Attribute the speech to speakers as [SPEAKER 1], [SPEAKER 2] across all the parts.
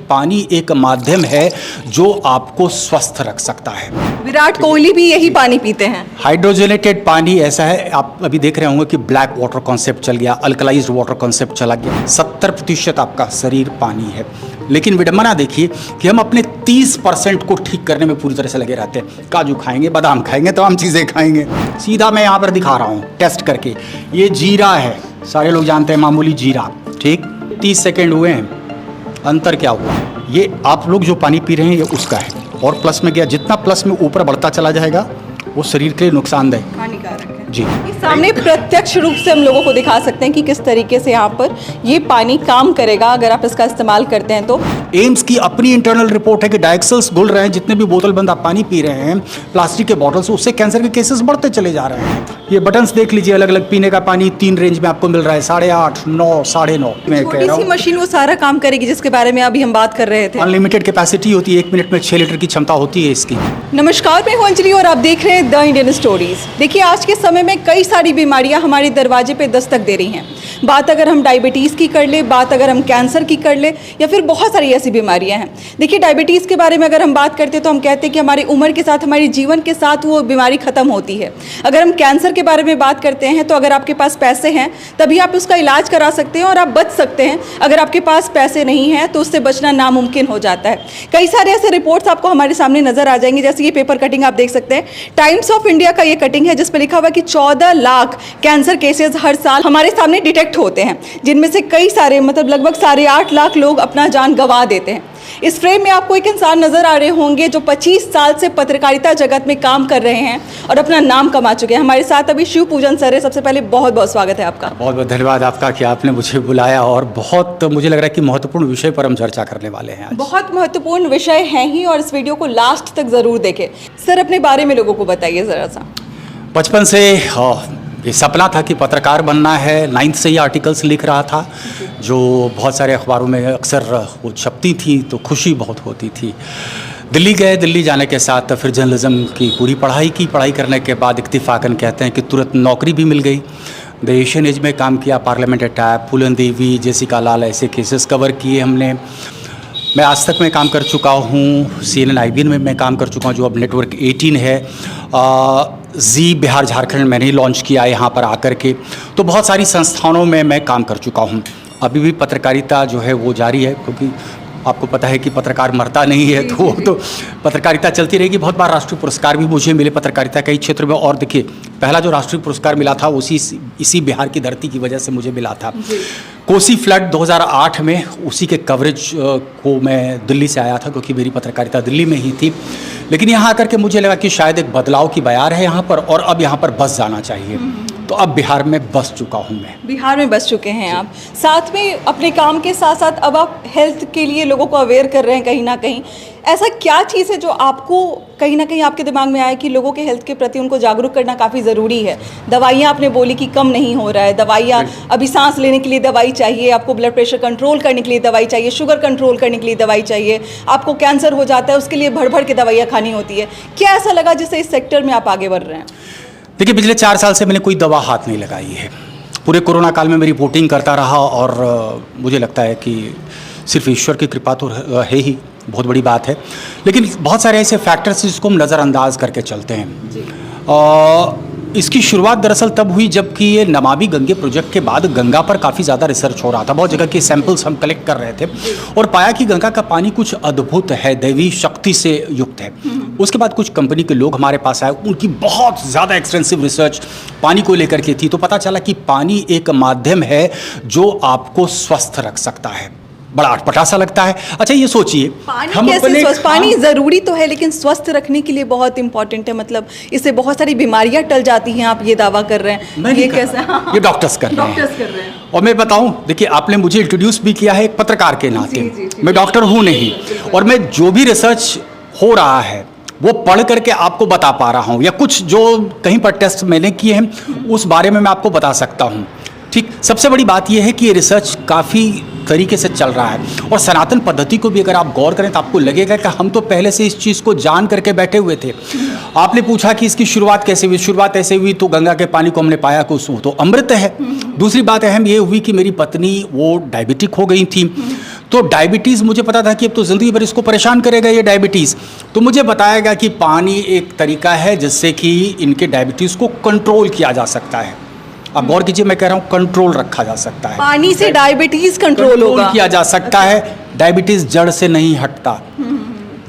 [SPEAKER 1] पानी एक माध्यम है जो आपको स्वस्थ रख सकता है।
[SPEAKER 2] विराट कोहली भी यही पानी पीते हैं।
[SPEAKER 1] हाइड्रोजनेटेड पानी ऐसा है, आप अभी देख रहे होंगे कि ब्लैक वाटर कॉन्सेप्ट चल गया, अल्कलाइज्ड वाटर कॉन्सेप्ट चला गया। 70% आपका शरीर पानी है, लेकिन विडंबना देखिए कि हम अपने 30% को ठीक करने में पूरी तरह से लगे रहते हैं। काजू खाएंगे, बादाम खाएंगे, तमाम चीज़ें खाएंगे। सीधा मैं यहाँ पर दिखा रहा हूँ टेस्ट करके, ये जीरा है, सारे लोग जानते हैं मामूली जीरा, ठीक। 30 सेकेंड हुए हैं, अंतर क्या हुआ? ये आप लोग जो पानी पी रहे हैं ये उसका है, और प्लस में गया, जितना प्लस में ऊपर बढ़ता चला जाएगा वो शरीर के लिए नुकसानदेह
[SPEAKER 2] हानिकारक है
[SPEAKER 1] जी।
[SPEAKER 2] इस सामने प्रत्यक्ष रूप से हम लोगों को दिखा सकते हैं कि किस तरीके से यहाँ पर ये पानी काम करेगा अगर आप इसका इस्तेमाल करते हैं तो।
[SPEAKER 1] एम्स की अपनी इंटरनल रिपोर्ट है कि डायक्सल्स घुल रहे हैं, जितने भी बोतल बंद आप पानी पी रहे हैं प्लास्टिक के बॉटल से, उससे कैंसर के केसेस बढ़ते चले जा रहे हैं। ये बटन्स देख लीजिए, अलग अलग पीने का पानी 3 रेंज में आपको मिल रहा है, 8.5, 9, 9.5। मैं कह रहा
[SPEAKER 2] छोटी सी
[SPEAKER 1] हूँ
[SPEAKER 2] मशीन वो सारा काम करेगी जिसके बारे में अभी हम बात कर रहे थे।
[SPEAKER 1] अनलिमिटेड कैपेसिटी होती है, 1 मिनट में 6 लीटर की क्षमता होती है इसकी।
[SPEAKER 2] नमस्कार, मैं हूं अंजलि और आप देख रहे हैं द इंडियन स्टोरीज। देखिए, आज के समय में कई सारी बीमारियां हमारे दरवाजे पे दस्तक दे रही हैं। बात अगर हम डायबिटीज़ की कर ले, बात अगर हम कैंसर की कर ले, या फिर बहुत सारी ऐसी बीमारियां हैं। देखिए, डायबिटीज़ के बारे में अगर हम बात करते हैं तो हम कहते हैं कि हमारी उम्र के साथ, हमारे जीवन के साथ वो बीमारी खत्म होती है। अगर हम कैंसर के बारे में बात करते हैं तो अगर आपके पास पैसे हैं तभी आप उसका इलाज करा सकते हैं और आप बच सकते हैं। अगर आपके पास पैसे नहीं हैं तो उससे बचना नामुमकिन हो जाता है। कई सारे ऐसे रिपोर्ट्स आपको हमारे सामने नजर आ जाएंगे, जैसे ये पेपर कटिंग आप देख सकते हैं। टाइम्स ऑफ इंडिया का ये कटिंग है जिस पर लिखा हुआ है कि 14 लाख कैंसर केसेस हर साल हमारे सामने डिटेक्ट होते हैं, जिनमें से कई सारे मतलब लगभग 8.5 लाख लोग अपना जान गंवा देते हैं। इस फ्रेम में आपको एक इंसान नजर आ रहे होंगे जो 25 साल से पत्रकारिता जगत में काम कर रहे हैं और अपना नाम कमा चुके हैं। हमारे साथ अभी शिव पूजन सर है। सबसे पहले बहुत बहुत स्वागत है आपका।
[SPEAKER 1] बहुत बहुत धन्यवाद आपका कि आपने मुझे बुलाया, और बहुत मुझे लग रहा है कि महत्वपूर्ण विषय पर हम चर्चा करने वाले हैं आज।
[SPEAKER 2] बहुत महत्वपूर्ण विषय है ही, और इस वीडियो को लास्ट तक जरूर देखें। सर, अपने बारे में लोगों को बताइए जरा सा।
[SPEAKER 1] बचपन से ये सपना था कि पत्रकार बनना है। 9th से ही आर्टिकल्स लिख रहा था जो बहुत सारे अखबारों में अक्सर वो छपती थी, तो खुशी बहुत होती थी। दिल्ली गए, दिल्ली जाने के साथ फिर जर्नलिज्म की पूरी पढ़ाई की। पढ़ाई करने के बाद इत्तिफाकन कहते हैं कि तुरंत नौकरी भी मिल गई। द एशियन एज में काम किया, पार्लियामेंट अटैक, फूलन देवी, जेसिका लाल, ऐसे केसेस कवर किए हमने। मैं आज तक में काम कर चुका हूँ, CNN IBN में मैं काम कर चुका हूँ जो अब नेटवर्क 18 है। जी बिहार झारखंड मैंने ही लॉन्च किया है यहाँ पर आकर के। तो बहुत सारी संस्थानों में मैं काम कर चुका हूँ। अभी भी पत्रकारिता जो है वो जारी है, क्योंकि आपको पता है कि पत्रकार मरता नहीं है, तो पत्रकारिता चलती रहेगी। बहुत बार राष्ट्रीय पुरस्कार भी मुझे मिले पत्रकारिता कई क्षेत्र में, और देखिए पहला जो राष्ट्रीय पुरस्कार मिला था इसी बिहार की धरती की वजह से मुझे मिला था। कोसी फ्लड 2008 में, उसी के कवरेज को मैं दिल्ली से आया था क्योंकि मेरी पत्रकारिता दिल्ली में ही थी। लेकिन यहाँ आकर के मुझे लगा कि शायद एक बदलाव की बयार है यहाँ पर, और अब यहाँ पर बस जाना चाहिए। तो अब बिहार में बस चुका हूँ मैं। बिहार
[SPEAKER 2] में बस चुके हैं आप। साथ में अपने काम के साथ साथ अब आप हेल्थ के लिए लोगों को अवेयर कर रहे हैं कहीं ना कहीं। ऐसा क्या चीज़ है जो आपको कहीं ना कहीं आपके दिमाग में आया कि लोगों के हेल्थ के प्रति उनको जागरूक करना काफ़ी ज़रूरी है? दवाइयाँ आपने बोली कि कम नहीं हो रहा है, दवाइयाँ अभी सांस लेने के लिए दवाई चाहिए, आपको ब्लड प्रेशर कंट्रोल करने के लिए दवाई चाहिए, शुगर कंट्रोल करने के लिए दवाई चाहिए, आपको कैंसर हो जाता है उसके लिए भर के दवाइयाँ खानी होती है। क्या ऐसा लगा जिससे इस सेक्टर में आप आगे बढ़ रहे हैं?
[SPEAKER 1] देखिए, पिछले 4 साल से मैंने कोई दवा हाथ नहीं लगाई है। पूरे कोरोना काल में मैं रिपोर्टिंग करता रहा, और मुझे लगता है कि सिर्फ ईश्वर की कृपा तो है ही, बहुत बड़ी बात है। लेकिन बहुत सारे ऐसे फैक्टर्स जिसको हम नज़रअंदाज करके चलते हैं। इसकी शुरुआत दरअसल तब हुई जबकि ये नमामि गंगे प्रोजेक्ट के बाद गंगा पर काफ़ी ज़्यादा रिसर्च हो रहा था। बहुत जगह के सैंपल्स हम कलेक्ट कर रहे थे और पाया कि गंगा का पानी कुछ अद्भुत है, दैवी शक्ति से युक्त है। उसके बाद कुछ कंपनी के लोग हमारे पास आए, उनकी बहुत ज़्यादा एक्सटेंसिव रिसर्च पानी को लेकर के थी। तो पता चला कि पानी एक माध्यम है जो आपको स्वस्थ रख सकता है। बड़ा अटपटा सा लगता है। अच्छा, ये सोचिए,
[SPEAKER 2] हम कैसे स्वस्थ, पानी ज़रूरी तो है लेकिन स्वस्थ रखने के लिए बहुत इंपॉर्टेंट है। मतलब इससे बहुत सारी बीमारियां टल जाती हैं, आप ये दावा कर रहे हैं। ये कैसे?
[SPEAKER 1] ये डॉक्टर्स कर रहे हैं। और मैं बताऊं, देखिए आपने मुझे इंट्रोड्यूस भी किया है एक पत्रकार के नाते। मैं डॉक्टर हूँ नहीं, और मैं जो भी रिसर्च हो रहा है वो पढ़ करके आपको बता पा रहा हूँ, या कुछ जो कहीं पर टेस्ट मैंने किए हैं उस बारे में मैं आपको बता सकता हूँ। ठीक, सबसे बड़ी बात यह है कि ये रिसर्च काफ़ी तरीके से चल रहा है, और सनातन पद्धति को भी अगर आप गौर करें तो आपको लगेगा कि हम तो पहले से इस चीज़ को जान करके बैठे हुए थे। आपने पूछा कि इसकी शुरुआत कैसे हुई? शुरुआत ऐसे हुई तो गंगा के पानी को हमने पाया कि उसमें तो अमृत है। दूसरी बात अहम ये हुई कि मेरी पत्नी वो डायबिटिक हो गई थी, तो डायबिटीज़ मुझे पता था कि अब तो ज़िंदगी भर इसको परेशान करेगा ये डायबिटीज़। तो मुझे बताया गया कि पानी एक तरीका है जिससे कि इनके डायबिटीज़ को कंट्रोल किया जा सकता है। अब गौर कीजिए, मैं कह रहा हूँ कंट्रोल रखा जा सकता है,
[SPEAKER 2] पानी से डायबिटीज कंट्रोल होगा,
[SPEAKER 1] किया जा सकता है। डायबिटीज़ जड़ से नहीं हटता।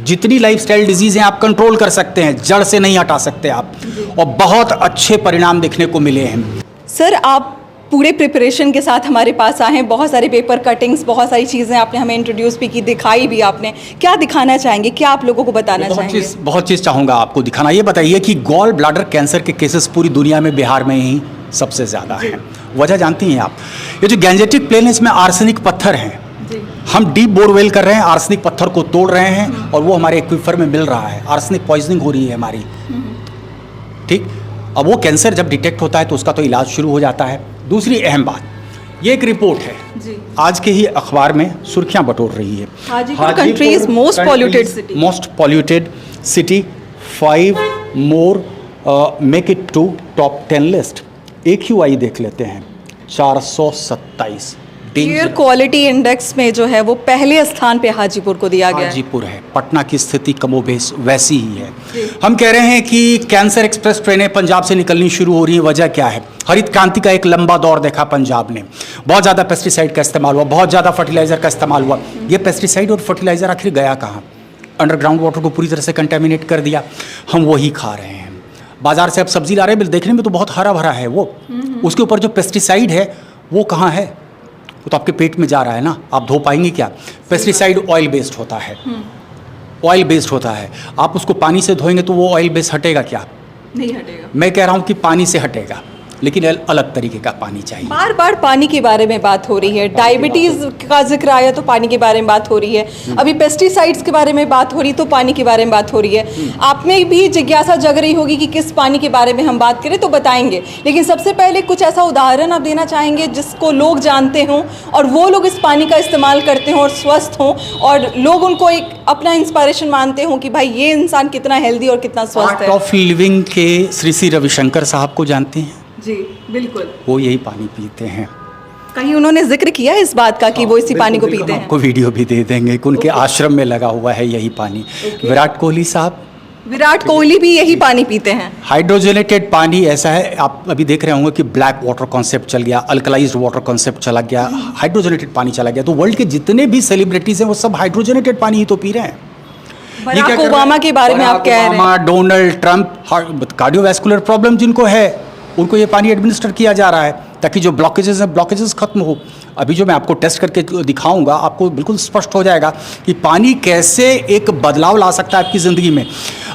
[SPEAKER 1] जितनी लाइफस्टाइल डिजीज़ हैं आप कंट्रोल कर सकते हैं, जड़ से नहीं हटा सकते आप, और बहुत अच्छे परिणाम देखने को मिले हैं।
[SPEAKER 2] सर आप पूरे प्रिपरेशन के साथ हमारे पास आए हैं, बहुत सारे पेपर कटिंग्स, बहुत सारी चीज़ें आपने हमें इंट्रोड्यूस भी की, दिखाई भी आपने। क्या दिखाना चाहेंगे, क्या आप लोगों को बताना चाहेंगे?
[SPEAKER 1] बहुत चीज़ चाहूँगा आपको दिखाना। ये बताइए कि गॉल ब्लैडर कैंसर के केसेस पूरी दुनिया में बिहार में ही सबसे ज़्यादा हैं। वजह जानती हैं आप? ये जो गैंजेटिक प्लेन है इसमें आर्सेनिक पत्थर हैं। हम डीप बोरवेल कर रहे हैं, आर्सेनिक पत्थर को तोड़ रहे हैं और वो हमारे एक्वीफर में मिल रहा है। आर्सेनिक पॉइजनिंग हो रही है हमारी, ठीक। अब वो कैंसर जब डिटेक्ट होता है तो उसका तो इलाज शुरू हो जाता है। दूसरी अहम बात, ये एक रिपोर्ट है जी। आज के ही अखबार में सुर्खियां बटोर रही है।
[SPEAKER 2] Hajipur country's most
[SPEAKER 1] polluted city 5 more make it to top 10 list. AQI देख लेते हैं 427।
[SPEAKER 2] एयर क्वालिटी इंडेक्स में जो है वो पहले स्थान पे हाजीपुर को दिया गया है।
[SPEAKER 1] हाजीपुर है। पटना की स्थिति कमोबेश वैसी ही है। हम कह रहे हैं कि कैंसर एक्सप्रेस ट्रेनें पंजाब से निकलनी शुरू हो रही हैं। वजह क्या है? हरित क्रांति का एक लंबा दौर देखा पंजाब ने। बहुत ज़्यादा पेस्टिसाइड का इस्तेमाल हुआ, बहुत ज़्यादा फर्टिलाइज़र का इस्तेमाल हुआ। ये पेस्टिसाइड और फर्टिलाइज़र आखिर गया कहाँ? अंडरग्राउंड वाटर को पूरी तरह से कंटेमिनेट कर दिया। हम वही खा रहे हैं। बाजार से अब सब्जी ला रहे हैं, देखने में तो बहुत हरा भरा है वो, उसके ऊपर जो पेस्टिसाइड है वो कहाँ है? वो तो आपके पेट में जा रहा है ना, आप धो पाएंगे क्या? पेस्टिसाइड ऑयल बेस्ड होता है, ऑयल बेस्ड होता है। आप उसको पानी से धोएंगे तो वो ऑयल बेस्ड हटेगा क्या? नहीं हटेगा। मैं कह रहा हूँ कि पानी से हटेगा, लेकिन अलग तरीके का पानी चाहिए।
[SPEAKER 2] बार बार पानी के बारे में बात हो रही है, डायबिटीज़ का जिक्र आया तो पानी के बारे में बात हो रही है, अभी पेस्टिसाइड्स के बारे में बात हो रही तो पानी के बारे में बात हो रही है। आप में भी जिज्ञासा जग रही होगी कि किस पानी के बारे में हम बात करें, तो बताएंगे। लेकिन सबसे पहले कुछ ऐसा उदाहरण आप देना चाहेंगे जिसको लोग जानते हों और वो लोग इस पानी का इस्तेमाल करते हों और स्वस्थ हों, और लोग उनको एक अपना इंस्पायरेशन मानते हों कि भाई ये इंसान कितना हेल्दी और कितना स्वस्थ है।
[SPEAKER 1] आर्ट ऑफ लिविंग के श्री रविशंकर साहब को जानते हैं?
[SPEAKER 2] जी बिल्कुल।
[SPEAKER 1] वो यही पानी पीते हैं।
[SPEAKER 2] कहीं उन्होंने जिक्र किया इस बात का कि वो इसी पानी को पीते हैं?
[SPEAKER 1] आपको वीडियो भी दे देंगे कि उनके आश्रम में लगा हुआ है यही पानी। विराट कोहली साहब,
[SPEAKER 2] विराट कोहली भी यही पानी पीते हैं।
[SPEAKER 1] हाइड्रोजनेटेड पानी ऐसा है, आप अभी देख रहे होंगे कि ब्लैक वाटर कॉन्सेप्ट चल गया, अल्कलाइज्ड वाटर कॉन्सेप्ट चला गया, हाइड्रोजनेटेड पानी चला गया। तो वर्ल्ड के जितने भी सेलिब्रिटीज हैं वो सब हाइड्रोजनेटेड पानी ही तो पी रहे हैं।
[SPEAKER 2] बराक ओबामा के बारे में आप कह रहे हैं?
[SPEAKER 1] डोनाल्ड ट्रंप, कार्डियोवैस्कुलर प्रॉब्लम जिनको है उनको ये पानी एडमिनिस्टर किया जा रहा है ताकि जो ब्लॉकेजेस हैं ब्लॉकेजेस खत्म हो। अभी जो मैं आपको टेस्ट करके दिखाऊंगा आपको बिल्कुल स्पष्ट हो जाएगा कि पानी कैसे एक बदलाव ला सकता है आपकी ज़िंदगी में।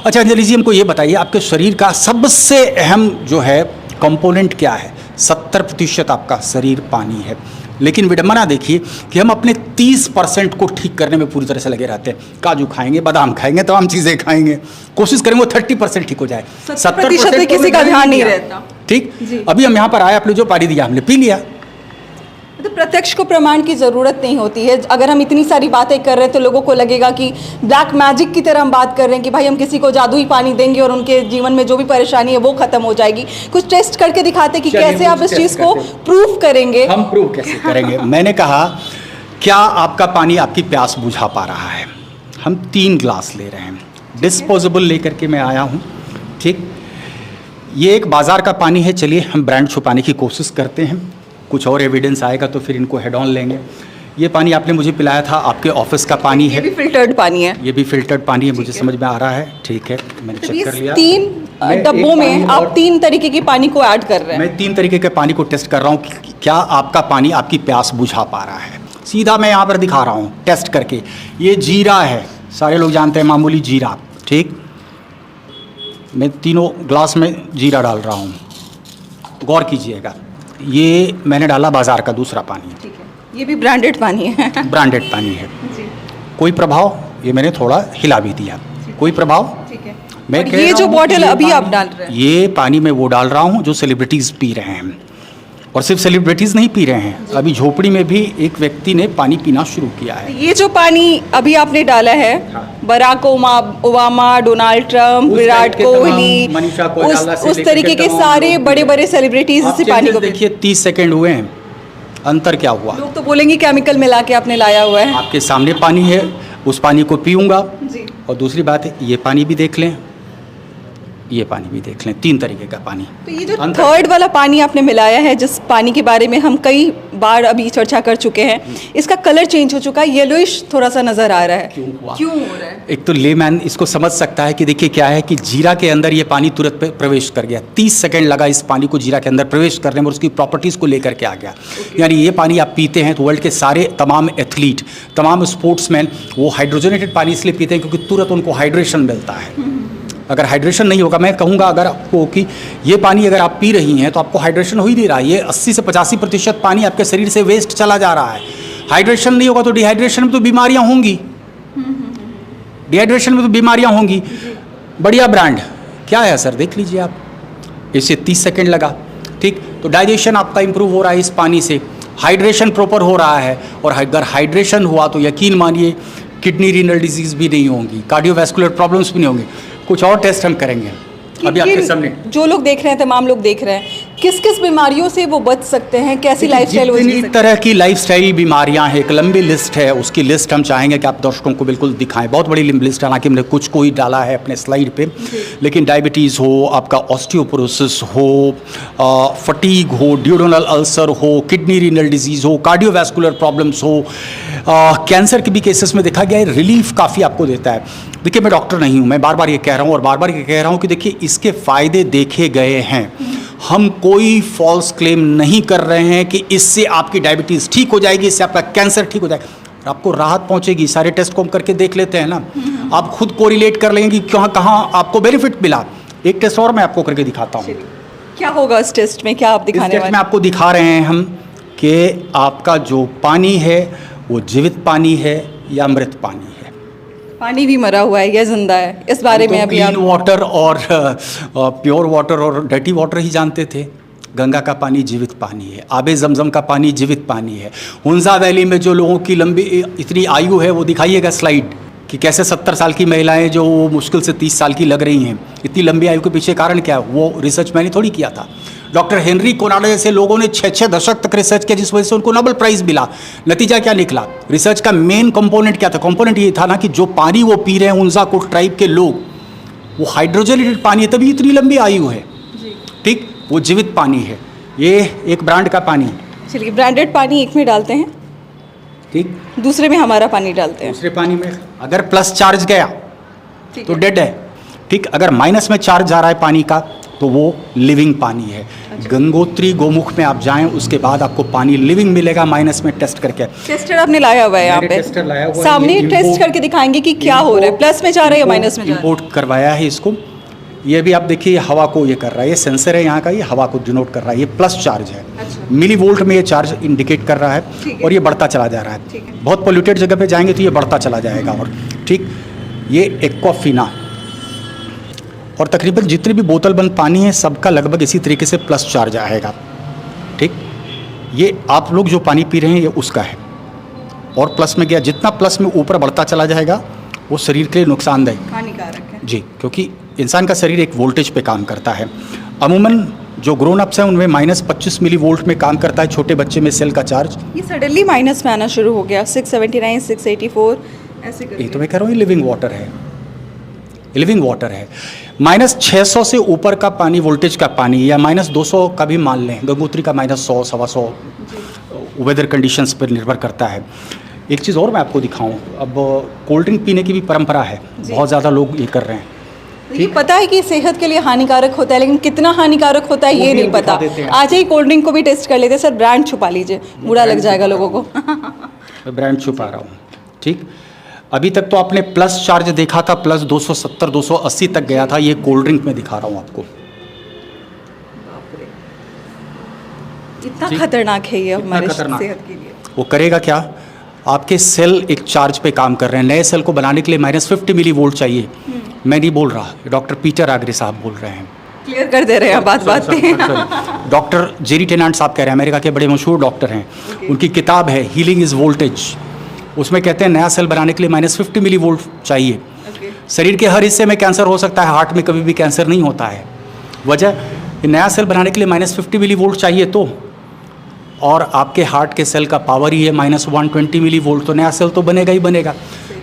[SPEAKER 1] अच्छा अंजलि जी, हमको ये बताइए आपके शरीर का सबसे अहम जो है कंपोनेंट क्या है? 70% आपका शरीर पानी है, लेकिन विडंबना देखिए कि हम अपने 30% को ठीक करने में पूरी तरह से लगे रहते हैं। काजू खाएंगे, बादाम खाएंगे, तमाम चीज़ें खाएंगे, कोशिश करेंगे वो 30% ठीक हो जाए।
[SPEAKER 2] 70% किसी का ध्यान नहीं रहता।
[SPEAKER 1] ठीक, अभी हम यहाँ पर आए, आपने जो पानी दिया हमने पी लिया।
[SPEAKER 2] तो प्रत्यक्ष को प्रमाण की ज़रूरत नहीं होती है। अगर हम इतनी सारी बातें कर रहे हैं तो लोगों को लगेगा कि ब्लैक मैजिक की तरह हम बात कर रहे हैं कि भाई हम किसी को जादुई पानी देंगे और उनके जीवन में जो भी परेशानी है वो खत्म हो जाएगी। कुछ टेस्ट करके दिखाते कि कैसे आप इस चीज़ को प्रूव करेंगे।
[SPEAKER 1] हम प्रूव कैसे करेंगे? मैंने कहा क्या आपका पानी आपकी प्यास बुझा पा रहा है? हम 3 ग्लास ले रहे हैं, डिस्पोजेबल लेकर के मैं आया हूँ। ठीक, ये एक बाजार का पानी है। चलिए हम ब्रांड छुपाने की कोशिश करते हैं, कुछ और एविडेंस आएगा तो फिर इनको हेड ऑन लेंगे। ये पानी आपने मुझे पिलाया था, आपके ऑफिस का पानी है।
[SPEAKER 2] ये भी फिल्टर्ड पानी है।
[SPEAKER 1] ये भी फिल्टर्ड पानी है, मुझे समझ में आ रहा है। ठीक है, मैंने चेक कर लिया।
[SPEAKER 2] 3 डब्बों में आप 3 तरीके के पानी को ऐड कर रहे हैं।
[SPEAKER 1] मैं 3 तरीके के पानी को टेस्ट कर रहा हूँ कि क्या आपका पानी आपकी प्यास बुझा पा रहा है। सीधा मैं यहाँ पर दिखा रहा हूँ टेस्ट करके। ये जीरा है, सारे लोग जानते हैं, मामूली जीरा। ठीक, मैं तीनों ग्लास में जीरा डाल रहा हूँ, गौर कीजिएगा। ये मैंने डाला बाजार का दूसरा पानी।
[SPEAKER 2] ठीक है, ये भी ब्रांडेड पानी है।
[SPEAKER 1] ब्रांडेड पानी है जी। कोई प्रभाव? ये मैंने थोड़ा हिला भी दिया, कोई प्रभाव? ठीक है। मैं
[SPEAKER 2] ये जो बॉटल अभी आप डाल रहे हैं,
[SPEAKER 1] ये पानी मैं वो डाल रहा हूँ जो सेलिब्रिटीज पी रहे हैं, और सिर्फ सेलिब्रिटीज नहीं पी रहे हैं, अभी झोपड़ी में भी एक व्यक्ति ने पानी पीना शुरू किया है।
[SPEAKER 2] ये जो पानी अभी आपने डाला है, Barack Obama, Donald Trump, Virat Kohli, उस तरीके के सारे बड़े बड़े सेलिब्रिटीज इस पानी को।
[SPEAKER 1] देखिए 30 सेकंड हुए हैं, अंतर क्या हुआ?
[SPEAKER 2] लोग तो बोलेंगे केमिकल मिला के आपने लाया हुआ है।
[SPEAKER 1] आपके सामने पानी है, उस पानी को पीऊँगा।
[SPEAKER 2] जी।
[SPEAKER 1] और दूसरी बात है, ये पानी भी देख लें, ये पानी भी देख लें, 3 तरीके का पानी।
[SPEAKER 2] तो ये जो
[SPEAKER 1] अंतर-
[SPEAKER 2] थर्ड वाला पानी आपने मिलाया है, जिस पानी के बारे में हम कई बार अभी चर्चा कर चुके हैं, इसका कलर चेंज हो चुका है, येलोइश थोड़ा सा नज़र आ रहा है।
[SPEAKER 1] क्यों हुआ?
[SPEAKER 2] क्यों हो रहा है?
[SPEAKER 1] एक तो लेमैन इसको समझ सकता है कि देखिए क्या है कि जीरा के अंदर ये पानी तुरंत प्रवेश कर गया। 30 सेकंड लगा इस पानी को जीरा के अंदर प्रवेश करने में और उसकी प्रॉपर्टीज़ को लेकर के आ गया। यानी ये पानी आप पीते हैं तो वर्ल्ड के सारे तमाम एथलीट, तमाम स्पोर्ट्समैन वो हाइड्रोजनेटेड पानी इसलिए पीते हैं क्योंकि तुरंत उनको हाइड्रेशन मिलता है। अगर हाइड्रेशन नहीं होगा, मैं कहूँगा अगर आपको कि ये पानी अगर आप पी रही हैं तो आपको हाइड्रेशन हो ही नहीं रहा है। ये 80 से 85% पानी आपके शरीर से वेस्ट चला जा रहा है। हाइड्रेशन नहीं होगा तो डिहाइड्रेशन में तो बीमारियाँ होंगी, डिहाइड्रेशन में तो बीमारियाँ होंगी। बढ़िया ब्रांड क्या है सर, देख लीजिए आप, इसे 30 सेकंड लगा, ठीक। तो डाइजेशन आपका इंप्रूव हो रहा है इस पानी से, हाइड्रेशन प्रॉपर हो रहा है। और अगर हाइड्रेशन हुआ तो यकीन मानिए किडनी रीनल डिजीज़ भी नहीं होंगी, कार्डियोवैस्कुलर प्रॉब्लम्स भी नहीं होंगी। कुछ और टेस्ट हम करेंगे अभी आपके सामने।
[SPEAKER 2] जो लोग देख रहे हैं, तमाम लोग देख रहे हैं, किस किस बीमारियों से वो बच सकते हैं, कैसी लाइफस्टाइल वो जी
[SPEAKER 1] जितनी
[SPEAKER 2] सकते हैं?
[SPEAKER 1] तरह की लाइफस्टाइल बीमारियां हैं, एक लंबी लिस्ट है, उसकी लिस्ट हम चाहेंगे कि आप दर्शकों को बिल्कुल दिखाएं। बहुत बड़ी लंबी लिस्ट, हालांकि हमने कुछ को ही डाला है अपने स्लाइड पे, लेकिन डायबिटीज़ हो, आपका ऑस्टियोपोरोसिस हो, फटीग हो, ड्यूरोनल अल्सर हो, किडनी रीनल डिजीज़ हो, कार्डियोवैस्कुलर प्रॉब्लम्स हो, कैंसर के भी केसेस में देखा गया है रिलीफ काफ़ी आपको देता है। देखिए मैं डॉक्टर नहीं हूँ, मैं बार बार ये कह रहा हूँ और बार बार ये कह रहा हूँ कि देखिए इसके फ़ायदे देखे गए हैं। हम कोई फॉल्स क्लेम नहीं कर रहे हैं कि इससे आपकी डायबिटीज़ ठीक हो जाएगी, इससे आपका कैंसर ठीक हो जाएगा। आपको राहत पहुंचेगी। सारे टेस्ट को हम करके देख लेते हैं ना, आप खुद कोरिलेट कर लेंगे कि कहाँ आपको बेनिफिट मिला। एक टेस्ट और मैं आपको करके दिखाता हूँ।
[SPEAKER 2] क्या होगा इस टेस्ट में, क्या आप
[SPEAKER 1] इस
[SPEAKER 2] दिखाने
[SPEAKER 1] टेस्ट
[SPEAKER 2] वाले
[SPEAKER 1] में आपको दिखा रहे हैं हम कि आपका जो पानी है वो जीवित पानी है या मृत पानी है।
[SPEAKER 2] पानी भी मरा हुआ है या जिंदा है, इस बारे में अभी
[SPEAKER 1] क्लीन वाटर और प्योर वाटर और डर्टी वाटर ही जानते थे। गंगा का पानी जीवित पानी है, आबे जमजम का पानी जीवित पानी है। हुंजा वैली में जो लोगों की लंबी इतनी आयु है वो दिखाइएगा स्लाइड कि कैसे 70 साल की महिलाएं जो मुश्किल से 30 साल की लग रही हैं। इतनी लंबी आयु के पीछे कारण क्या है? वो रिसर्च मैंने थोड़ी किया था। डॉक्टर हेनरी कोनाडो जैसे लोगों ने 6 दशक तक रिसर्च किया, जिस वजह से उनको नोबेल प्राइज़ मिला। नतीजा क्या निकला? रिसर्च का मेन कंपोनेंट क्या था? कंपोनेंट ये था ना कि जो पानी वो पी रहे हैं हुंजा कोट ट्राइब के लोग, वो हाइड्रोजनेटेड पानी है, तभी इतनी लंबी आयु है। ठीक, वो जीवित पानी है। ये एक ब्रांड का पानी है।
[SPEAKER 2] चलिए, ब्रांडेड पानी एक में डालते हैं,
[SPEAKER 1] ठीक,
[SPEAKER 2] दूसरे में हमारा पानी डालते हैं।
[SPEAKER 1] दूसरे पानी में अगर प्लस चार्ज गया तो डेड है। ठीक, अगर माइनस में चार्ज जा रहा है पानी का तो वो लिविंग पानी है। गंगोत्री गोमुख में आप जाएं, उसके बाद आपको पानी लिविंग मिलेगा माइनस में टेस्ट करके।
[SPEAKER 2] टेस्टर आपने लाया हुआ है यहाँ
[SPEAKER 1] मैंने
[SPEAKER 2] पे,
[SPEAKER 1] टेस्टर लाया हुआ है।
[SPEAKER 2] सामने
[SPEAKER 1] ये
[SPEAKER 2] टेस्ट करके दिखाएंगे कि क्या हो रहा है, प्लस में जा रहा है या माइनस में जा रहा है।
[SPEAKER 1] इंपोर्ट करवाया है इसको। ये भी आप देखिए हवा को ये कर रहा है, ये सेंसर है यहाँ का, ये हवा को डिनोट कर रहा है। ये प्लस चार्ज है, मिली वोल्ट में ये चार्ज इंडिकेट कर रहा है और ये बढ़ता चला जा रहा है। बहुत पोल्यूटेड जगह पे जाएंगे तो ये बढ़ता चला जाएगा। और ठीक, ये एक्वाफिना और तकरीबन जितनी भी बोतल बंद पानी है सबका लगभग इसी तरीके से प्लस चार्ज आएगा। ठीक, ये आप लोग जो पानी पी रहे हैं ये उसका है और प्लस में गया। जितना प्लस में ऊपर बढ़ता चला जाएगा वो शरीर के लिए नुकसानदायक,
[SPEAKER 2] हानिकारक है
[SPEAKER 1] जी, क्योंकि इंसान का शरीर एक वोल्टेज पे काम करता है। अमूमन जो ग्रोन अप्स हैं उनमें -25 मिली वोल्ट में काम करता है। छोटे बच्चे में सेल का चार्ज,
[SPEAKER 2] ये सडनली माइनस में आना शुरू हो गया, 679, 684 ऐसे
[SPEAKER 1] ये तो मैं कह रहा हूँ, ये लिविंग वाटर है, लिविंग वाटर है। -600 से ऊपर का पानी, वोल्टेज का पानी, या -200 का भी मान लें, गंगोत्री का -100, 125 वेदर कंडीशंस पर निर्भर करता है। एक चीज़ और मैं आपको दिखाऊं, अब कोल्ड ड्रिंक पीने की भी परंपरा है, बहुत ज़्यादा लोग ये कर रहे हैं।
[SPEAKER 2] ये पता है कि सेहत के लिए हानिकारक होता है, लेकिन कितना हानिकारक होता है ये नहीं पता। आज ही कोल्ड ड्रिंक को भी टेस्ट कर लेते हैं। सर, ब्रांड छुपा लीजिए, बुरा लग जाएगा लोगों को।
[SPEAKER 1] मैं ब्रांड छुपा रहा हूँ। ठीक, अभी तक तो आपने प्लस चार्ज देखा था, प्लस 270, 280 तक गया था। ये कोल्ड ड्रिंक में दिखा रहा हूँ आपको।
[SPEAKER 2] इतना खतरनाक है ये हमारे सेहत के लिए।
[SPEAKER 1] वो करेगा क्या? आपके सेल एक चार्ज पे काम कर रहे हैं। नए सेल को बनाने के लिए -50 मिली वोल्ट चाहिए। मैं नहीं बोल रहा, डॉक्टर पीटर आग्रे साहब बोल रहे हैं,
[SPEAKER 2] क्लियर कर दे रहे हैं बात पे।
[SPEAKER 1] डॉक्टर जेरी टेनांट साहब कह रहे हैं, अमेरिका के बड़े मशहूर डॉक्टर हैं। उनकी किताब है हीलिंग इज़ वोल्टेज, उसमें कहते हैं नया सेल बनाने के लिए -50 मिली वोल्ट चाहिए। शरीर के हर हिस्से में कैंसर हो सकता है, हार्ट में कभी भी कैंसर नहीं होता है। वजह, नया सेल बनाने के लिए -50 मिली वोल्ट चाहिए। तो और आपके हार्ट के सेल का पावर ही है -120 मिली वोल्ट, तो नया सेल तो बनेगा ही बनेगा।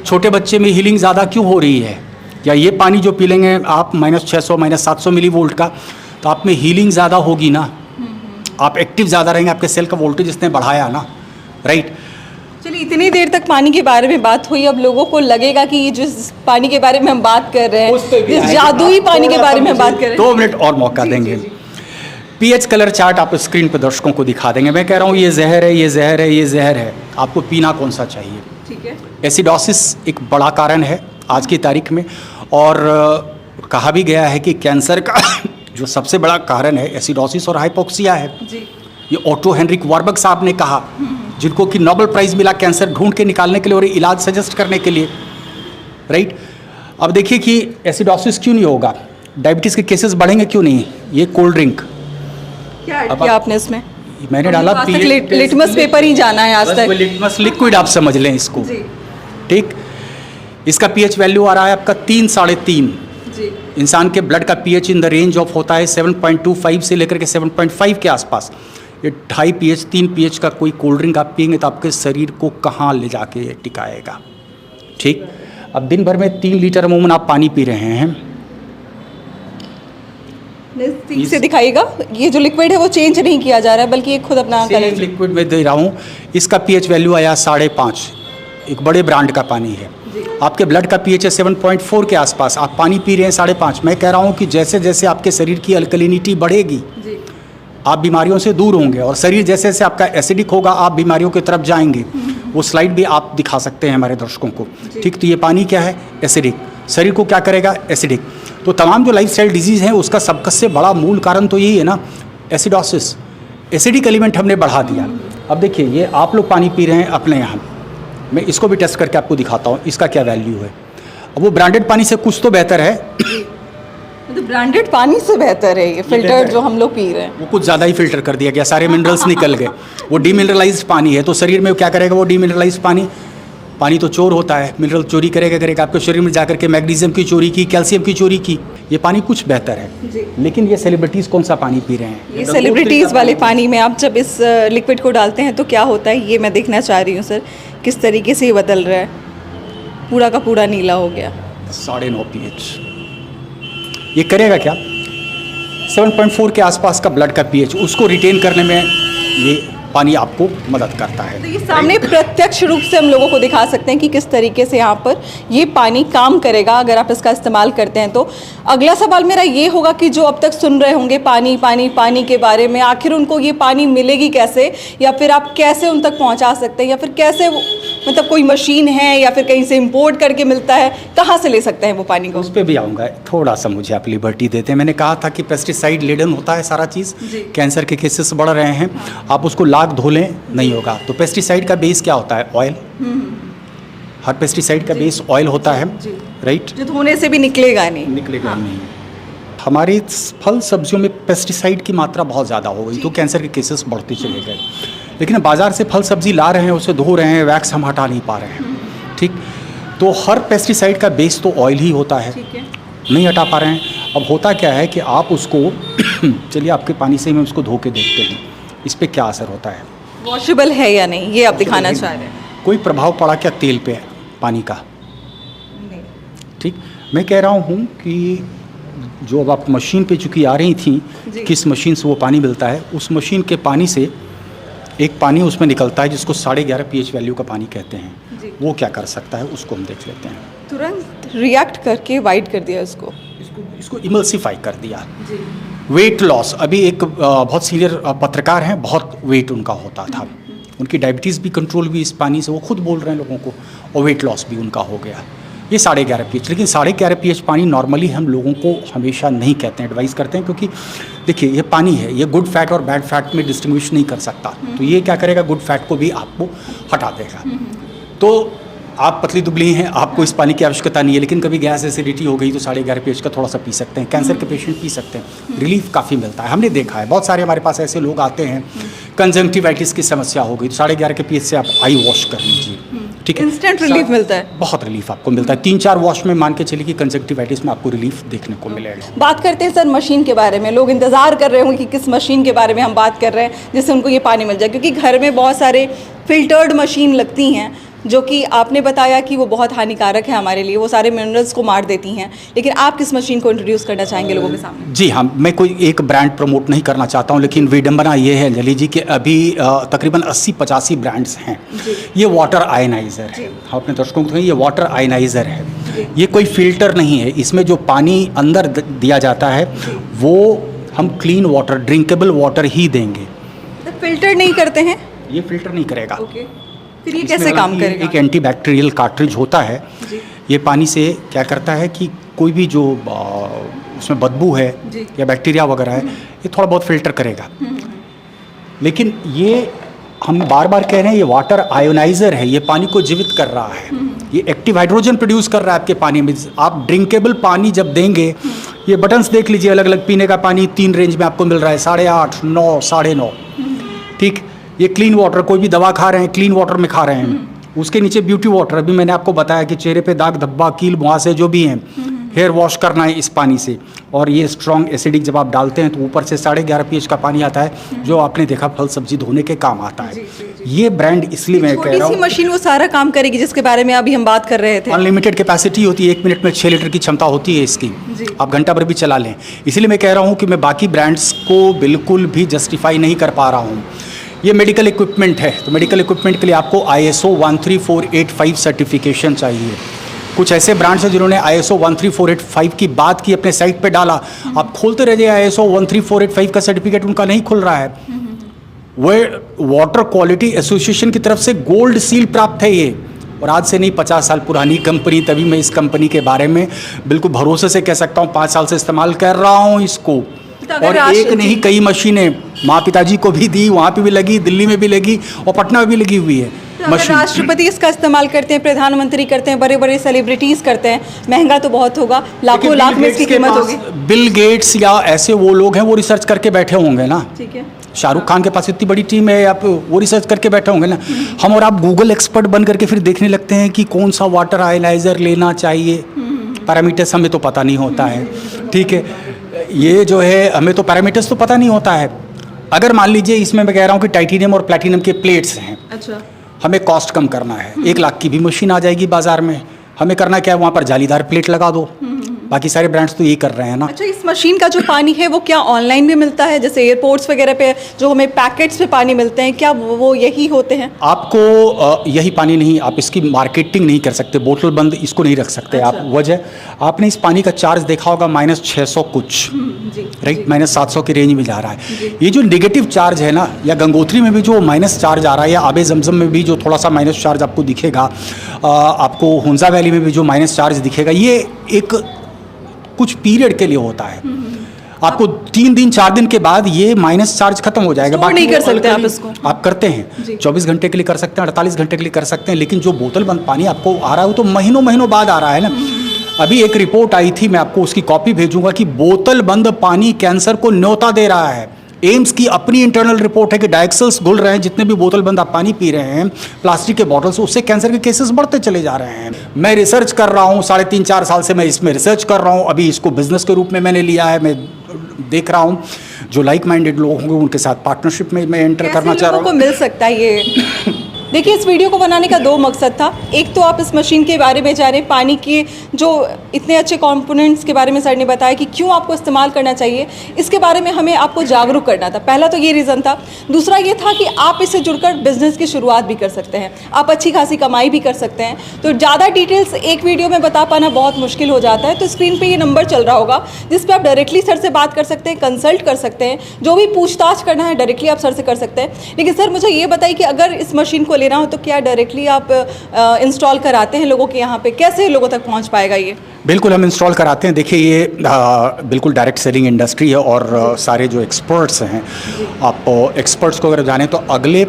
[SPEAKER 1] छोटे बच्चे में हीलिंग ज़्यादा क्यों हो रही है? या ये पानी जो पी लेंगे आप -600 -700 मिली वोल्ट का, तो आप में हीलिंग ज़्यादा होगी ना, आप एक्टिव ज़्यादा रहेंगे, आपके सेल का वोल्टेज इसने बढ़ाया ना, राइट।
[SPEAKER 2] चलिए, इतनी देर तक पानी के बारे में बात हुई, अब लोगों को लगेगा कि ये जिस पानी के बारे में हम बात कर रहे हैं, जिस जादुई पानी के बारे में हम बात कर रहे हैं।
[SPEAKER 1] 2 मिनट और मौका देंगे। पीएच कलर चार्ट आप स्क्रीन पर दर्शकों को दिखा देंगे। मैं कह रहा हूँ ये जहर है, ये जहर है, ये जहर है, आपको पीना कौन सा चाहिए?
[SPEAKER 2] ठीक है।
[SPEAKER 1] एसिडोसिस एक बड़ा कारण है आज की तारीख में, और कहा भी गया है कि कैंसर का जो सबसे बड़ा कारण है एसिडोसिस और हाइपोक्सिया है
[SPEAKER 2] जी।
[SPEAKER 1] ये ऑटो हेनरिक वार्बर्ग साहब ने कहा, जिनको कि नोबेल प्राइज़ मिला कैंसर ढूंढ के निकालने के लिए और इलाज सजेस्ट करने के लिए, राइट। अब देखिए कि एसिडोसिस क्यों नहीं होगा, डायबिटीज़ के केसेस बढ़ेंगे क्यों नहीं? ये कोल्ड ड्रिंक
[SPEAKER 2] क्या ऐड किया आपने इसमें?
[SPEAKER 1] मैंने डाला
[SPEAKER 2] आज तक लिटमस पेपर ही जाना है आज तक।
[SPEAKER 1] लिटमस लिक्विड आप समझ लें इसको,
[SPEAKER 2] जी।
[SPEAKER 1] ठीक। इसका पीएच वैल्यू आ रहा है आपका 3 साढ़े 3।
[SPEAKER 2] जी।
[SPEAKER 1] इंसान के ब्लड का pH in the range of होता है 7.25 से लेकर के 7.5 के आसपास। ये 2.5 पीएच 3 पीएच का कोई कोल्ड ड्रिंक आप पिएंगे तो आपके शरीर को कहाँ ले जाके टिकाएगा, ठीक। अब दिन भर में 3 लीटर अमूमन आप पानी पी रहे हैं।
[SPEAKER 2] ठीक से दिखाइएगा, ये जो लिक्विड है वो चेंज नहीं किया जा रहा है, बल्कि ये खुद अपना कलर
[SPEAKER 1] लिक्विड में दे रहा हूँ। इसका पीएच वैल्यू आया 5.5, एक बड़े ब्रांड का पानी है। आपके ब्लड का पीएच है 7.4 के आसपास, आप पानी पी रहे हैं 5.5। मैं कह रहा हूँ कि जैसे जैसे आपके शरीर की अल्कलिनिटी बढ़ेगी आप बीमारियों से दूर होंगे, और शरीर जैसे जैसे आपका एसिडिक होगा आप बीमारियों की तरफ जाएंगे। वो स्लाइड भी आप दिखा सकते हैं हमारे दर्शकों को, ठीक। तो ये पानी क्या है? एसिडिक। शरीर को क्या करेगा? एसिडिक। तो तमाम जो लाइफस्टाइल डिजीज़ हैं उसका सबसे बड़ा मूल कारण तो यही है ना, एसिडोसिस। एसिडिक एलिमेंट हमने बढ़ा दिया। अब देखिए ये आप लोग पानी पी रहे हैं अपने यहाँ, मैं इसको भी टेस्ट करके आपको दिखाता हूँ इसका क्या वैल्यू है। अब वो ब्रांडेड पानी से कुछ तो बेहतर है,
[SPEAKER 2] तो ब्रांडेड पानी से बेहतर है ये फिल्टर जो हम लोग पी रहे हैं।
[SPEAKER 1] वो कुछ ज़्यादा ही फिल्टर कर दिया गया, सारे मिनरल्स निकल गए। वो डीमिनरलाइज्ड पानी है, तो शरीर में क्या करेगा वो डीमिनरलाइज्ड पानी? पानी तो चोर होता है, मिनरल चोरी करेगा। आपके शरीर में जाकर के मैग्नीशियम की चोरी की, कैल्शियम की चोरी की। ये पानी कुछ बेहतर है, लेकिन ये सेलिब्रिटीज़ कौन सा पानी पी रहे हैं?
[SPEAKER 2] ये सेलिब्रिटीज़ वाले पानी में आप जब इस लिक्विड को डालते हैं तो क्या होता है, ये मैं देखना चाह रही हूँ सर, किस तरीके से ये बदल रहा है। पूरा का पूरा नीला हो गया।
[SPEAKER 1] 9.5 पीएच ये करेगा क्या? 7.4 के आसपास का ब्लड का पीएच, उसको रिटेन करने में ये पानी आपको मदद करता है।
[SPEAKER 2] तो ये सामने प्रत्यक्ष रूप से हम लोगों को दिखा सकते हैं कि किस तरीके से यहाँ पर ये पानी काम करेगा अगर आप इसका इस्तेमाल करते हैं तो। अगला सवाल मेरा ये होगा कि जो अब तक सुन रहे होंगे पानी पानी पानी के बारे में, आखिर उनको ये पानी मिलेगी कैसे, या फिर आप कैसे उन तक पहुँचा सकते हैं, या फिर कैसे मतलब कोई मशीन है या फिर कहीं से इम्पोर्ट करके मिलता है, कहाँ से ले सकते हैं वो पानी को?
[SPEAKER 1] उस पर भी आऊँगा, थोड़ा सा मुझे आप लिबर्टी देते हैं। मैंने कहा था कि पेस्टिसाइड लेडन होता है सारा चीज़, कैंसर के केसेस बढ़ रहे हैं। आप उसको लाख धो लें नहीं होगा। तो पेस्टिसाइड का बेस क्या होता है? ऑयल। हर पेस्टिसाइड का बेस ऑयल होता है, राइट।
[SPEAKER 2] जो धोने से भी निकलेगा नहीं।
[SPEAKER 1] नहीं। हमारी फल सब्जियों में पेस्टिसाइड की मात्रा बहुत ज़्यादा हो गई तो कैंसर के केसेस बढ़ते चले गए। लेकिन बाज़ार से फल सब्जी ला रहे हैं, उसे धो रहे हैं, वैक्स हम हटा नहीं पा रहे हैं, ठीक। तो हर पेस्टिसाइड का बेस तो ऑयल ही होता है, नहीं हटा पा रहे हैं। अब होता क्या है कि आप उसको चलिए आपके पानी से हम उसको धो के देखते हैं इस पर क्या असर होता है,
[SPEAKER 2] वॉशेबल है या नहीं, ये आप दिखाना चाह रहे हैं।
[SPEAKER 1] कोई प्रभाव पड़ा क्या तेल पे पानी का? ठीक। मैं कह रहा हूँ कि जो अब आप मशीन पे चूँकि आ रही थी, किस मशीन से वो पानी मिलता है, उस मशीन के पानी से एक पानी उसमें निकलता है जिसको 11.5 पीएच वैल्यू का पानी कहते हैं। वो क्या कर सकता है उसको हम देख लेते हैं।
[SPEAKER 2] तुरंत रिएक्ट करके वाइट कर दिया
[SPEAKER 1] इसको इमल्सिफाई कर दिया। वेट लॉस, अभी एक बहुत सीनियर पत्रकार हैं, बहुत वेट उनका होता था, उनकी डायबिटीज़ भी कंट्रोल हुई इस पानी से, वो खुद बोल रहे हैं लोगों को, और वेट लॉस भी उनका हो गया। ये 11.5 पीएच, लेकिन 11.5 पीएच पानी नॉर्मली हम लोगों को हमेशा नहीं कहते हैं, एडवाइस करते हैं, क्योंकि देखिए ये पानी है, ये गुड फैट और बैड फैट में डिस्टिंग्विश नहीं कर सकता। तो ये क्या करेगा, गुड फैट को भी आपको हटा देगा। तो आप पतली दुबली हैं, आपको इस पानी की आवश्यकता नहीं है, लेकिन कभी गैस एसिडिटी हो गई तो 11.5 पीएच का थोड़ा सा पी सकते हैं। कैंसर के पेशेंट पी सकते हैं, रिलीफ काफ़ी मिलता है। हमने देखा है बहुत सारे हमारे पास ऐसे लोग आते हैं, कंजंक्टिवाइटिस की समस्या हो गई तो 11.5 के पीएच से आप आई वॉश कर लीजिए, ठीक है,
[SPEAKER 2] इंस्टेंट रिलीफ मिलता है।
[SPEAKER 1] बहुत रिलीफ आपको मिलता है। 3-4 वॉश में मान के चलिए कि कंजक्टिवाइटिस में आपको रिलीफ देखने को मिलेगा।
[SPEAKER 2] बात करते हैं सर मशीन के बारे में। लोग इंतज़ार कर रहे होंगे कि किस मशीन के बारे में हम बात कर रहे हैं जिससे उनको ये पानी मिल जाए, क्योंकि घर में बहुत सारे फिल्टर्ड मशीन लगती हैं जो कि आपने बताया कि वो बहुत हानिकारक है हमारे लिए, वो सारे मिनरल्स को मार देती हैं। लेकिन आप किस मशीन को इंट्रोड्यूस करना चाहेंगे लोगों के सामने?
[SPEAKER 1] जी हाँ, मैं कोई एक ब्रांड प्रमोट नहीं करना चाहता हूँ, लेकिन विडंबना ये है अंजलि जी कि अभी तकरीबन 80-85 ब्रांड्स हैं। ये वाटर आयनाइज़र है। हम अपने दर्शकों को ये वाटर आयनाइज़र है, ये कोई फिल्टर नहीं है। इसमें जो पानी अंदर दिया जाता है वो हम क्लीन वाटर, ड्रिंकेबल वाटर ही देंगे।
[SPEAKER 2] तो फिल्टर नहीं करते हैं?
[SPEAKER 1] ये फिल्टर नहीं करेगा।
[SPEAKER 2] ओके, फिर ये कैसे काम करेगा?
[SPEAKER 1] एक एंटीबैक्टीरियल कार्ट्रिज होता है। ये पानी से क्या करता है कि कोई भी जो उसमें बदबू है या बैक्टीरिया वगैरह है, ये थोड़ा बहुत फिल्टर करेगा। लेकिन ये हम बार बार कह रहे हैं, ये वाटर आयोनाइज़र है, ये पानी को जीवित कर रहा है। ये एक्टिव हाइड्रोजन प्रोड्यूस कर रहा है आपके पानी में। आप ड्रिंकेबल पानी जब देंगे, ये बटन्स देख लीजिए, अलग अलग पीने का पानी 3 रेंज में आपको मिल रहा है, 8.5, 9, 9.5। ठीक, ये क्लीन वाटर, कोई भी दवा खा रहे हैं क्लीन वाटर में खा रहे हैं। उसके नीचे ब्यूटी वाटर, अभी मैंने आपको बताया कि चेहरे पे दाग धब्बा, कील मुहासे जो भी हैं, हेयर वॉश करना है इस पानी से। और ये स्ट्रॉन्ग एसिडिक जब आप डालते हैं तो ऊपर से 11.5 pH का पानी आता है, जो आपने देखा फल सब्जी धोने के काम आता है। ये ब्रांड इसलिए मैं कह रहा हूँ,
[SPEAKER 2] मशीन वो सारा काम करेगी जिसके बारे में अभी हम बात कर रहे थे।
[SPEAKER 1] अनलिमिटेड कैपेसिटी होती है, 1 मिनट में 6 लीटर की क्षमता होती है इसकी, आप घंटा भर भी चला लें। इसलिए मैं कह रहा हूँ कि मैं बाकी ब्रांड्स को बिल्कुल भी जस्टिफाई नहीं कर पा रहा हूँ। ये मेडिकल इक्विपमेंट है, तो मेडिकल इक्विपमेंट के लिए आपको ISO 13485 सर्टिफिकेशन चाहिए। कुछ ऐसे ब्रांड्स हैं जिन्होंने ISO 13485 की बात की, अपने साइट पे डाला, आप खोलते रह जाइए, ISO 13485 का सर्टिफिकेट उनका नहीं खुल रहा है। वह वाटर क्वालिटी एसोसिएशन की तरफ से गोल्ड सील प्राप्त है ये, और आज से नहीं 50 साल पुरानी कंपनी। तभी मैं इस कंपनी के बारे में बिल्कुल भरोसे से कह सकता हूँ, 5 साल से इस्तेमाल कर रहा हूँ इसको। और एक नहीं, कई मशीनें माँ पिताजी को भी दी, वहाँ पे भी लगी, दिल्ली में भी लगी और पटना में भी लगी हुई है मशीन।
[SPEAKER 2] राष्ट्रपति इसका इस्तेमाल करते हैं, प्रधानमंत्री करते हैं, बड़े बड़े सेलिब्रिटीज करते हैं, महंगा तो बहुत होगा, लाखों लाख में इसकी कीमत होगी।
[SPEAKER 1] बिल गेट्स या ऐसे वो लोग हैं, वो रिसर्च करके बैठे होंगे ना।
[SPEAKER 2] ठीक है,
[SPEAKER 1] शाहरुख खान के पास इतनी बड़ी टीम है, आप वो रिसर्च करके बैठे होंगे ना। हम और आप गूगल एक्सपर्ट बन करके फिर देखने लगते हैं कि कौन सा वाटर आयनाइजर लेना चाहिए। पैरामीटर्स हमें तो पता नहीं होता है। ठीक है, ये जो है हमें तो पैरामीटर्स तो पता नहीं होता है। अगर मान लीजिए इसमें मैं कह रहा हूँ कि टाइटेनियम और प्लैटिनम के प्लेट्स हैं,
[SPEAKER 2] अच्छा,
[SPEAKER 1] हमें कॉस्ट कम करना है, 1 लाख की भी मशीन आ जाएगी बाजार में। हमें करना क्या है, वहाँ पर जालीदार प्लेट लगा दो। बाकी सारे ब्रांड्स तो यही कर रहे हैं ना।
[SPEAKER 2] अच्छा, इस मशीन का जो पानी है वो क्या ऑनलाइन भी मिलता है? जैसे एयरपोर्ट्स वगैरह पे जो हमें पैकेट्स पे पानी मिलते हैं, क्या वो यही होते हैं?
[SPEAKER 1] आपको यही पानी नहीं, आप इसकी मार्केटिंग नहीं कर सकते, बोतल बंद इसको नहीं रख सकते।
[SPEAKER 2] अच्छा।
[SPEAKER 1] आप वजह, आपने इस पानी का चार्ज देखा होगा -600 कुछ, राइट, -700 की रेंज में जा रहा है। ये जो नेगेटिव चार्ज है ना, या गंगोत्री में भी जो माइनस चार्ज आ रहा है, या आबे जमजम में भी जो थोड़ा सा माइनस चार्ज आपको दिखेगा, आपको हुंजा वैली में भी जो माइनस चार्ज दिखेगा, ये एक कुछ पीरियड के लिए होता है। आपको 3 दिन 4 दिन के बाद ये माइनस चार्ज खत्म हो जाएगा।
[SPEAKER 2] बाकी नहीं कर सकते आप इसको?
[SPEAKER 1] आप करते हैं 24 घंटे के लिए कर सकते हैं, 48 घंटे के लिए कर सकते हैं, लेकिन जो बोतल बंद पानी आपको आ रहा है वो तो महीनों महीनों बाद आ रहा है ना। अभी एक रिपोर्ट आई थी, मैं आपको उसकी कॉपी भेजूंगा, कि बोतल बंद पानी कैंसर को न्योता दे रहा है। एम्स की अपनी इंटरनल रिपोर्ट है कि डायक्सल्स घुल रहे हैं, जितने भी बोतल बंद आप पानी पी रहे हैं प्लास्टिक के बॉटल से, उससे कैंसर के केसेस बढ़ते चले जा रहे हैं। मैं रिसर्च कर रहा हूँ, 3.5-4 साल से मैं इसमें रिसर्च कर रहा हूँ। अभी इसको बिजनेस के रूप में मैंने लिया है। मैं देख रहा हूँ जो लाइक माइंडेड लोग होंगे उनके साथ पार्टनरशिप में मैं एंटर करना चाह रहा हूँ।
[SPEAKER 2] को मिल सकता है ये देखिए, इस वीडियो को बनाने का 2 मकसद था। एक तो आप इस मशीन के बारे में जानें, पानी के जो इतने अच्छे कंपोनेंट्स के बारे में सर ने बताया कि क्यों आपको इस्तेमाल करना चाहिए, इसके बारे में हमें आपको जागरूक करना था। पहला तो ये रीज़न था। दूसरा ये था कि आप इससे जुड़कर बिजनेस की शुरुआत भी कर सकते हैं, आप अच्छी खासी कमाई भी कर सकते हैं। तो ज़्यादा डिटेल्स एक वीडियो में बता पाना बहुत मुश्किल हो जाता है। तो स्क्रीन पर ये नंबर चल रहा होगा जिस पर आप डायरेक्टली सर से बात कर सकते हैं, कंसल्ट कर सकते हैं, जो भी पूछताछ करना है डायरेक्टली आप सर से कर सकते हैं। लेकिन सर मुझे ये बताइए कि अगर इस मशीन को लेना हो तो क्या डायरेक्टली आप इंस्टॉल कराते हैं लोगों के यहाँ पे? कैसे लोगों तक पहुँच पाएगा ये?
[SPEAKER 1] बिल्कुल, हम इंस्टॉल कराते हैं। देखिए, ये बिल्कुल डायरेक्ट सेलिंग इंडस्ट्री है, और सारे जो एक्सपर्ट्स हैं, आप एक्सपर्ट्स को अगर जानें तो अगले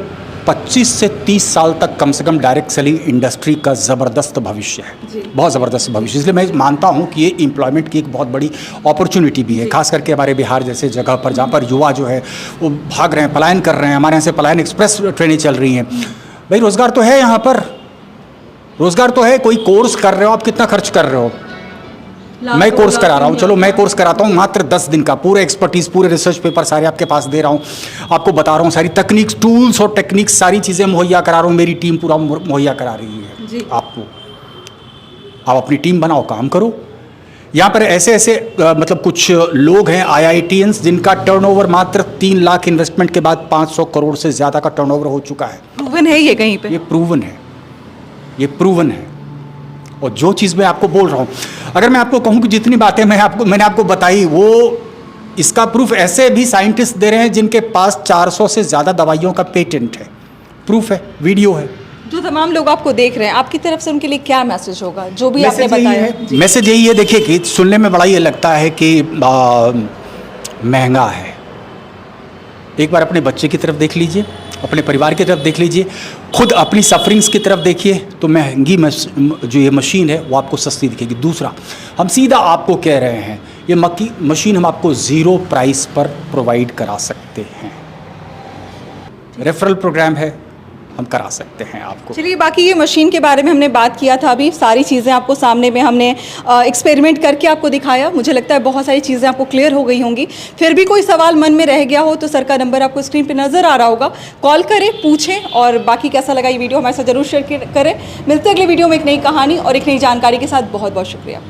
[SPEAKER 1] 25 से 30 साल तक कम से कम डायरेक्ट सेलिंग इंडस्ट्री का ज़बरदस्त भविष्य है, बहुत ज़बरदस्त भविष्य। इसलिए मैं मानता हूँ कि ये एम्प्लॉयमेंट की एक बहुत बड़ी अपॉर्चुनिटी भी है, खास करके हमारे बिहार जैसे जगह पर, जहाँ पर युवा जो है वो भाग रहे हैं, पलायन कर रहे हैं। हमारे यहाँ से पलायन एक्सप्रेस ट्रेनें चल रही हैं। भाई रोज़गार तो है यहाँ पर, रोजगार तो है, कोई कोर्स कर रहे हो आप, कितना खर्च कर रहे हो? मैं कोर्स करा रहा हूँ, चलो मैं कोर्स कराता हूँ मात्र 10 दिन का, पूरे एक्सपर्टीज, पूरे रिसर्च पेपर सारे आपके पास दे रहा हूँ, आपको बता रहा हूँ सारी तकनीक्स, टूल्स और टेक्निक्स सारी चीज़ें मुहैया करा रहा हूँ, मेरी टीम पूरा मुहैया करा रही है
[SPEAKER 2] जी।
[SPEAKER 1] आपको। आप अपनी टीम बनाओ, काम करो। यहाँ पर ऐसे ऐसे मतलब कुछ लोग हैं IITians जिनका टर्नओवर मात्र 3 लाख इन्वेस्टमेंट के बाद 500 करोड़ से ज़्यादा का टर्नओवर हो चुका है।
[SPEAKER 2] प्रूवन है ये कहीं पे?
[SPEAKER 1] ये प्रूवन है, ये प्रूवन है। और जो चीज़ मैं आपको बोल रहा हूँ, अगर मैं आपको कहूँ कि जितनी बातें मैंने आपको बताई, वो इसका प्रूफ ऐसे भी साइंटिस्ट दे रहे हैं जिनके पास 400 से ज़्यादा दवाइयों का पेटेंट है, प्रूफ है, वीडियो है।
[SPEAKER 2] जो तमाम लोग आपको देख रहे हैं, आपकी तरफ से उनके लिए क्या मैसेज होगा जो भी आपने बताया?
[SPEAKER 1] मैसेज यही है, देखिए कि सुनने में बड़ा ये लगता है कि महंगा है। एक बार अपने बच्चे की तरफ देख लीजिए, अपने परिवार की तरफ देख लीजिए, खुद अपनी सफरिंग्स की तरफ देखिए, तो महंगी जो ये मशीन है वो आपको सस्ती दिखेगी। दूसरा, हम सीधा आपको कह रहे हैं ये मशीन हम आपको 0 प्राइस पर प्रोवाइड करा सकते हैं। रेफरल प्रोग्राम है, हम करा सकते हैं आपको।
[SPEAKER 2] चलिए, बाकी ये मशीन के बारे में हमने बात किया था, अभी सारी चीज़ें आपको सामने में हमने एक्सपेरिमेंट करके आपको दिखाया। मुझे लगता है बहुत सारी चीज़ें आपको क्लियर हो गई होंगी। फिर भी कोई सवाल मन में रह गया हो तो सर का नंबर आपको स्क्रीन पे नज़र आ रहा होगा, कॉल करें, पूछें। और बाकी कैसा लगा ये वीडियो हमारे साथ ज़रूर शेयर करें। मिलते हैं अगले वीडियो में एक नई कहानी और एक नई जानकारी के साथ। बहुत बहुत शुक्रिया।